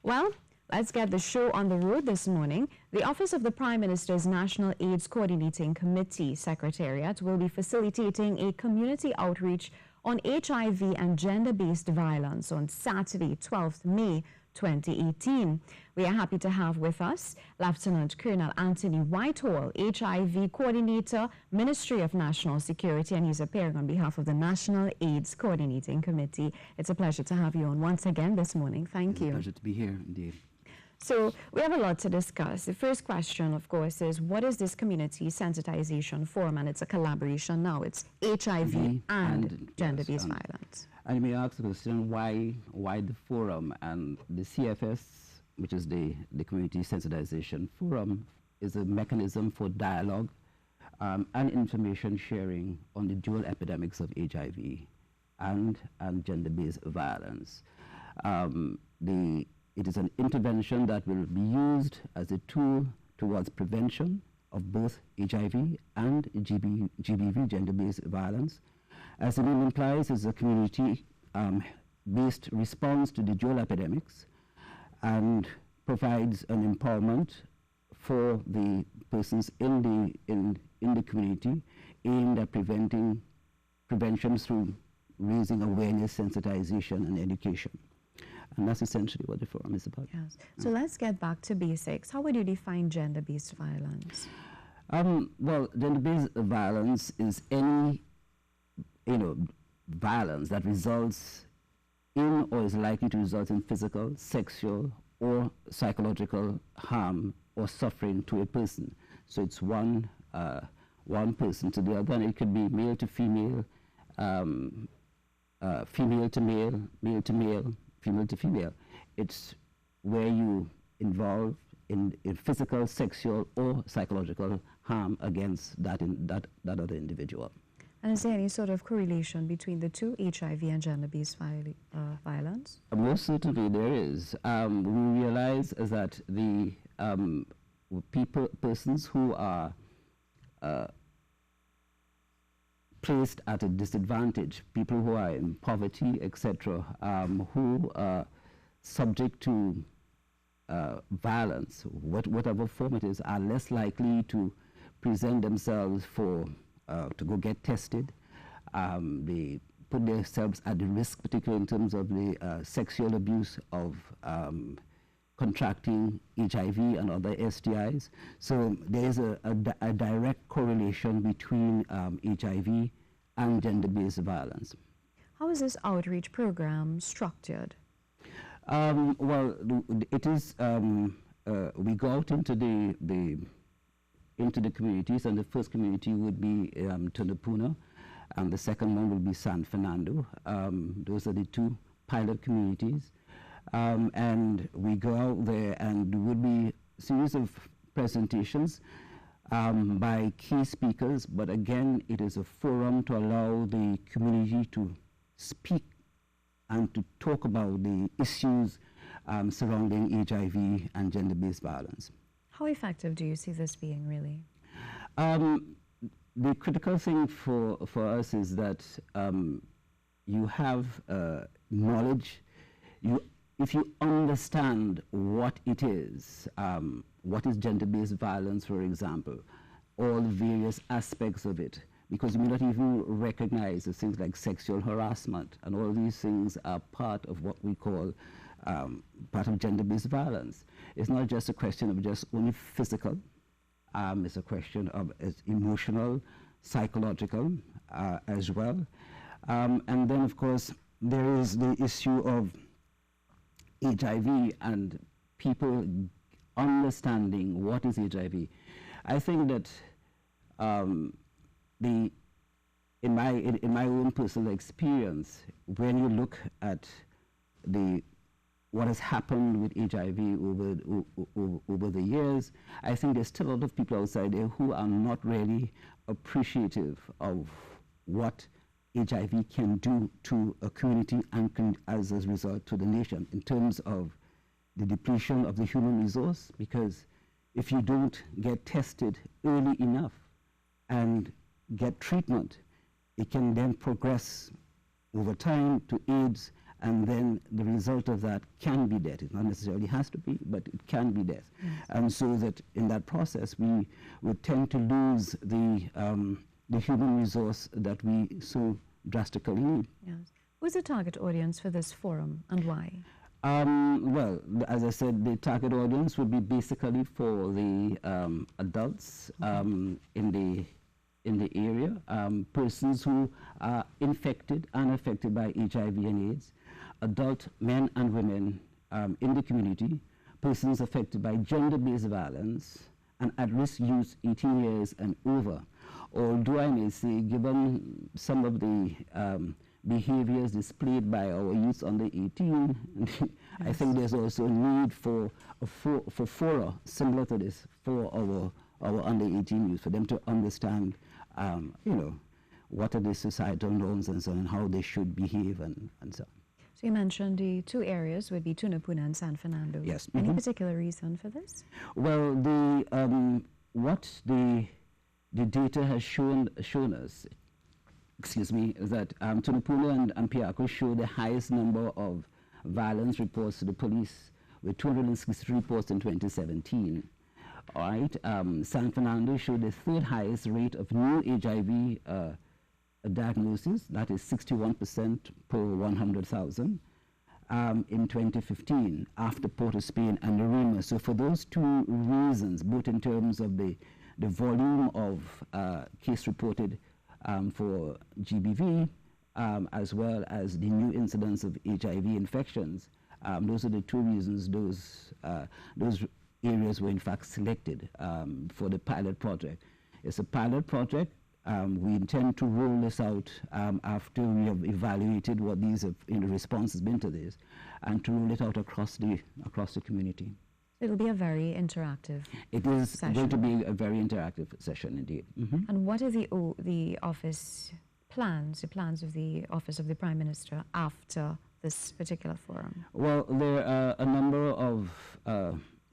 Well, let's get the show on the road this morning. The Office of the Prime Minister's National AIDS Coordinating Committee Secretariat will be facilitating a community outreach on HIV and gender-based violence on Saturday, 12th May 2018. We are happy to have with us Lieutenant Colonel Anthony Whitehall, HIV Coordinator, Ministry of National Security, and he's appearing on behalf of the National AIDS Coordinating Committee. It's a pleasure to have you on once again this morning. Thank you. It's a pleasure to be here, indeed. So we have a lot to discuss. The first question, of course, is what is this community sensitization forum? And it's a collaboration now. It's HIV and gender-based violence. And you may ask the question, why the forum? And the CFS, which is the Community Sensitization Forum, is a mechanism for dialogue and information sharing on the dual epidemics of HIV and gender-based violence. It is an intervention that will be used as a tool towards prevention of both HIV and GBV, gender-based violence. As the name implies, it's a community-based response to the dual epidemics and provides an empowerment for the persons in the community aimed at prevention through raising awareness, sensitization, and education. And that's essentially what the forum is about. Yes. So let's get back to basics. How would you define gender-based violence? Well, gender-based violence is any, violence that results in or is likely to result in physical, sexual, or psychological harm or suffering to a person. So it's one person to the other, and it could be male to female, female to male, male to male, female to female. It's where you involve in physical, sexual, or psychological harm against that other individual. And is there any sort of correlation between the two, HIV and gender-based violence? Most certainly there is. We realize that the persons who are placed at a disadvantage, people who are in poverty, etc., who are subject to violence, whatever form it is, are less likely to present themselves to go get tested. They put themselves at the risk, particularly in terms of the sexual abuse of contracting HIV and other STIs. So there is a direct correlation between HIV and gender-based violence. How is this outreach program structured? Well, it is, we go out into the communities, and the first community would be Tunapuna, and the second one will be San Fernando. Those are the two pilot communities. And we go out there, and there would be a series of presentations by key speakers, but again, it is a forum to allow the community to speak and to talk about the issues surrounding HIV and gender-based violence. How effective do you see this being, really? The critical thing for us is that you have knowledge. If you understand what it is gender-based violence, for example, all the various aspects of it, because you may not even recognize the things like sexual harassment, and all these things are part of what we call part of gender-based violence. It's not just a question of just only physical, it's a question of emotional, psychological as well. And then, of course, there is the issue of HIV and people understanding what is HIV. I think that in my own personal experience, when you look at what has happened with HIV over the years, I think there's still a lot of people outside there who are not really appreciative of what HIV can do to a community and as a result to the nation in terms of the depletion of the human resource, because if you don't get tested early enough and get treatment, it can then progress over time to AIDS and then the result of that can be death. It not necessarily has to be, but it can be death. Yes. And so that in that process, we would tend to lose the human resource that we so drastically need. Yes. Who's the target audience for this forum and why? Well, as I said, the target audience would be basically for the adults in the area, persons who are infected and affected by HIV and AIDS, adult men and women in the community, persons affected by gender-based violence, and at-risk youth 18 years and over. Although I may say, given some of the behaviors displayed by our youth under 18, yes. I think there's also a need for a fora similar to this for our under 18 youth, for them to understand, you know, what are the societal norms and so on, and how they should behave and so on. So you mentioned the two areas would be Tunapuna and San Fernando. Yes. Any particular reason for this? Well, what the data has shown us, excuse me, is that Tunapuna and Piarco show the highest number of violence reports to the police, with 263 reports in 2017. All right, San Fernando showed the third highest rate of new HIV diagnosis, that is 61% per 100,000 in 2015, after Port of Spain and Narima. So for those two reasons, both in terms of the volume of case reported for GBV, as well as the new incidence of HIV infections, those are the two reasons those areas were in fact selected for the pilot project. It's a pilot project. We intend to roll this out after we have evaluated what these response has been to this, and to roll it out across the community. It'll be a very interactive It is session. going to be a very interactive session indeed. And what are the office plans, the plans of the Office of the Prime Minister after this particular forum? Well, there are a number of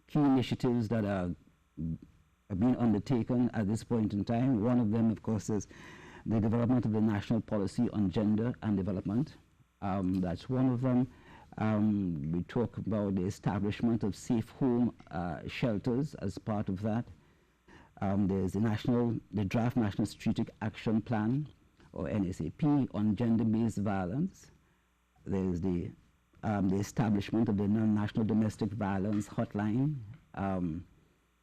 key initiatives that are being undertaken at this point in time. One of them, of course, is the development of the National Policy on Gender and Development. That's one of them. We talk about the establishment of safe home shelters as part of that. There's the draft National Strategic Action Plan, or NSAP, on gender-based violence. There's the establishment of the National Domestic Violence Hotline.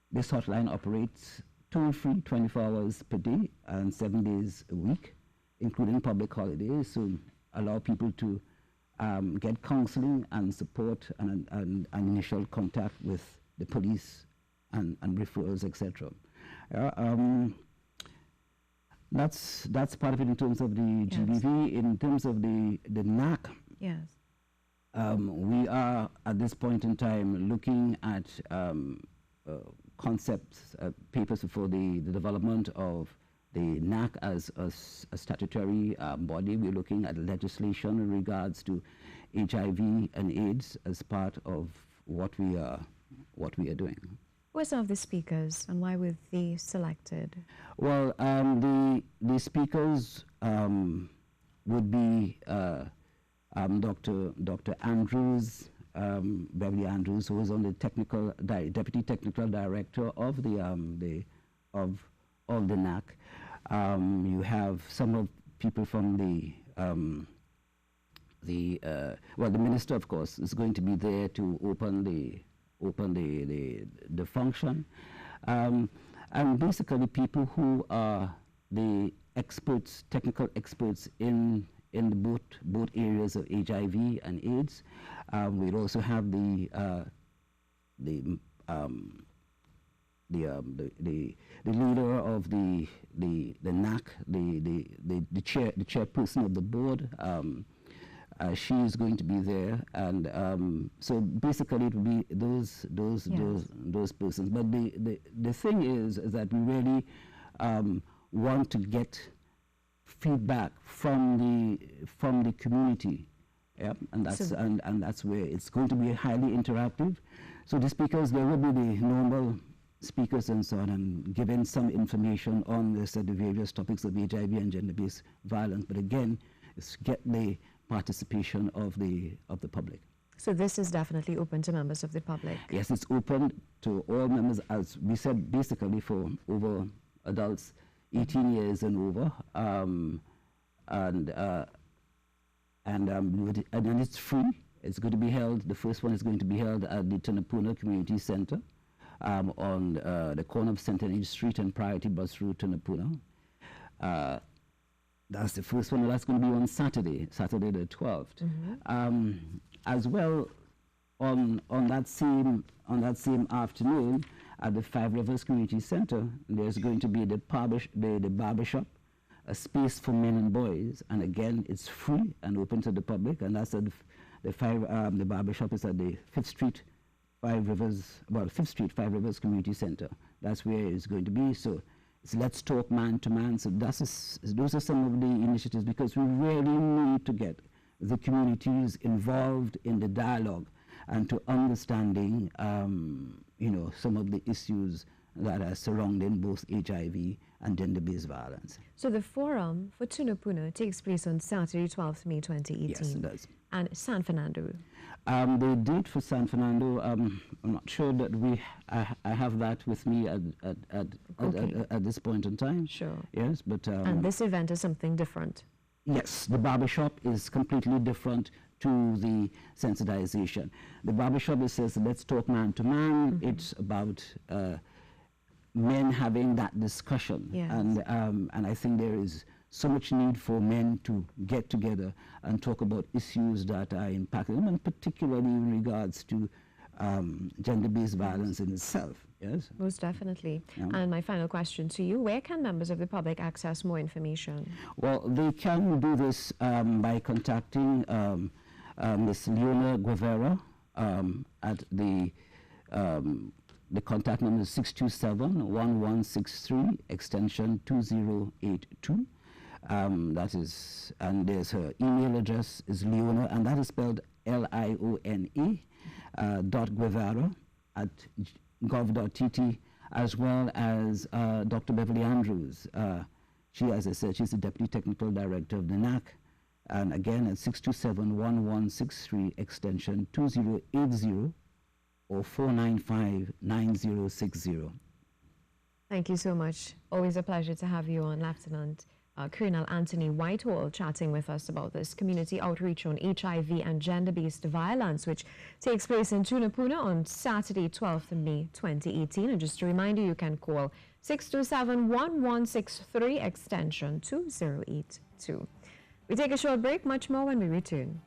This hotline operates toll-free 24 hours per day and 7 days a week, including public holidays, so allow people to get counseling and support and initial contact with the police and referrals, etc. That's part of it in terms of the GBV. In terms of the NAC, yes. We are at this point in time looking at concepts, papers for the development of the NAC as a statutory body. We're looking at legislation in regards to HIV and AIDS as part of what we are doing. Who are some of the speakers and why were they selected? Well, the speakers would be Dr. Andrews, Beverly Andrews, who is on the deputy technical director of the NAC. You have some of people from the minister, of course, is going to be there to open the function, and basically people who are the experts, technical experts in both areas of HIV and AIDS. We'll also have the leader of the NAC, the chairperson of the board. She is going to be there, and so basically it will be those persons. But the thing is that we really want to get feedback from the community, and that's where it's going to be highly interactive. So the speakers, there will be the normal speakers and so on, and giving some information on the various topics of HIV and gender-based violence. But again, it's get the participation of the public. So this is definitely open to members of the public? Yes, it's open to all members, as we said, basically for over adults 18 years and over, and then it's free. It's going to be held, the first one is going to be held at the Tunapuna Community Center on the corner of Centenary Street and Priority Bus Route, Tunapuna. That's the first one. That's going to be on Saturday the 12th. As well, on that same afternoon, at the Five Rivers Community Center, there's going to be the barbershop, a space for men and boys, and again, it's free and open to the public. And that's at the barbershop is at the 5th Street, Five Rivers Community Center. That's where it's going to be. So it's Let's Talk Man to Man. So those are some of the initiatives, because we really need to get the communities involved in the dialogue and to understanding, some of the issues that are surrounding both HIV and gender-based violence. So the forum for Tunapuna takes place on Saturday, 12th May 2018. Yes, it does. And San Fernando? The date for San Fernando, I'm not sure that I have that with me at this point in time. Sure. Yes, but... and this event is something different? Yes, the barbershop is completely different to the sensitization. The barbershop, it says, let's talk man to man. It's about men having that discussion. Yes. And I think there is so much need for men to get together and talk about issues that are impacting them, and particularly in regards to gender-based violence in itself. Yes? Most definitely. Yeah. And my final question to you, where can members of the public access more information? Well, they can do this by contacting Ms. Leona Guevara at the contact number is 627-1163, extension 2082. That is, and there's her email address is Leona, and that is spelled Liona .Guevara at gov.tt, as well as Dr. Beverly Andrews. She, as I said, she's the Deputy Technical Director of the NAC, and again at 627-1163, extension 2080 or 495-9060. Thank you so much. Always a pleasure to have you on, Lieutenant Colonel Anthony Whitehall, chatting with us about this community outreach on HIV and gender-based violence, which takes place in Tunapuna on Saturday, 12th May 2018. And just a reminder, you can call 627-1163, extension 2082. We take a short break, much more when we return.